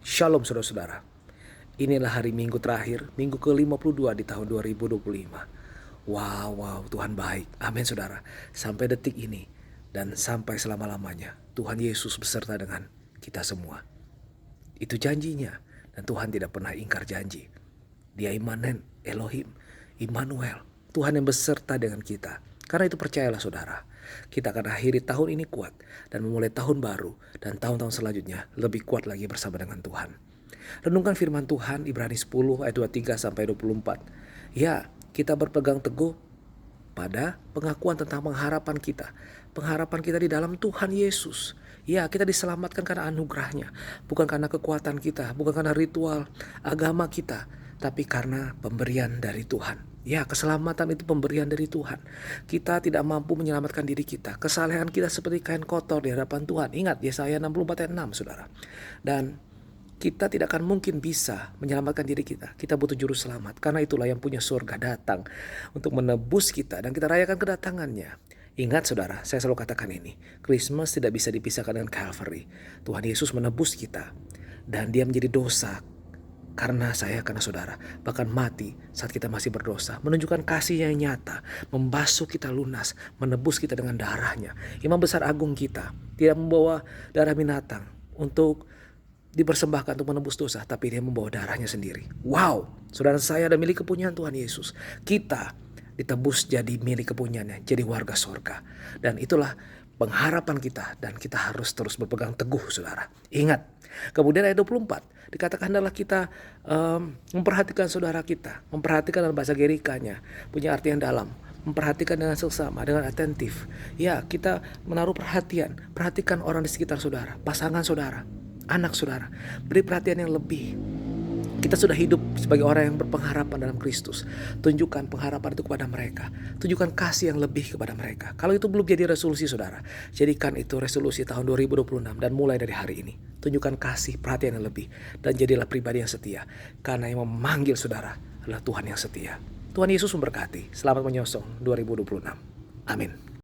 Shalom saudara-saudara. Inilah hari Minggu terakhir, Minggu ke-52 di tahun 2025. Wow, Tuhan baik. Amin saudara. Sampai detik ini dan sampai selama-lamanya, Tuhan Yesus beserta dengan kita semua. Itu janjinya, dan Tuhan tidak pernah ingkar janji. Dia Imanen, Elohim, Immanuel, Tuhan yang beserta dengan kita. Karena itu percayalah saudara, kita akan akhiri tahun ini kuat dan memulai tahun baru dan tahun-tahun selanjutnya lebih kuat lagi bersama dengan Tuhan. Renungkan firman Tuhan Ibrani 10 ayat 23 sampai 24. Ya, kita berpegang teguh pada pengakuan tentang pengharapan kita. Pengharapan kita di dalam Tuhan Yesus. Ya, kita diselamatkan karena anugerahnya. Bukan karena kekuatan kita, bukan karena ritual agama kita, tapi karena pemberian dari Tuhan. Ya, keselamatan itu pemberian dari Tuhan. Kita tidak mampu menyelamatkan diri kita. Kesalehan kita seperti kain kotor di hadapan Tuhan. Ingat Yesaya 64 ayat 6 saudara. Dan kita tidak akan mungkin bisa menyelamatkan diri kita. Kita butuh juru selamat. Karena itulah yang punya surga datang untuk menebus kita. Dan kita rayakan kedatangannya. Ingat saudara, saya selalu katakan ini. Christmas tidak bisa dipisahkan dengan Calvary. Tuhan Yesus menebus kita. Dan dia menjadi dosa karena saudara, bahkan mati saat kita masih berdosa, menunjukkan kasih yang nyata, membasuh kita lunas, menebus kita dengan darahnya. Imam besar agung kita tidak membawa darah binatang untuk dipersembahkan untuk menebus dosa, tapi dia membawa darahnya sendiri. Wow, saudara, saya adalah milik kepunyaan Tuhan Yesus. Kita ditebus jadi milik kepunyaannya, jadi warga sorga. Dan itulah pengharapan kita, dan kita harus terus berpegang teguh saudara. Ingat, kemudian ayat 24 dikatakan adalah kita memperhatikan saudara kita, memperhatikan dalam bahasa Gerikanya, punya arti yang dalam, memperhatikan dengan seksama, dengan atentif. Ya, kita menaruh perhatian, perhatikan orang di sekitar saudara, pasangan saudara, anak saudara, beri perhatian yang lebih. Kita sudah hidup sebagai orang yang berpengharapan dalam Kristus. Tunjukkan pengharapan itu kepada mereka. Tunjukkan kasih yang lebih kepada mereka. Kalau itu belum jadi resolusi saudara, jadikan itu resolusi tahun 2026 dan mulai dari hari ini. Tunjukkan kasih, perhatian yang lebih. Dan jadilah pribadi yang setia. Karena yang memanggil saudara adalah Tuhan yang setia. Tuhan Yesus memberkati. Selamat menyongsong 2026. Amin.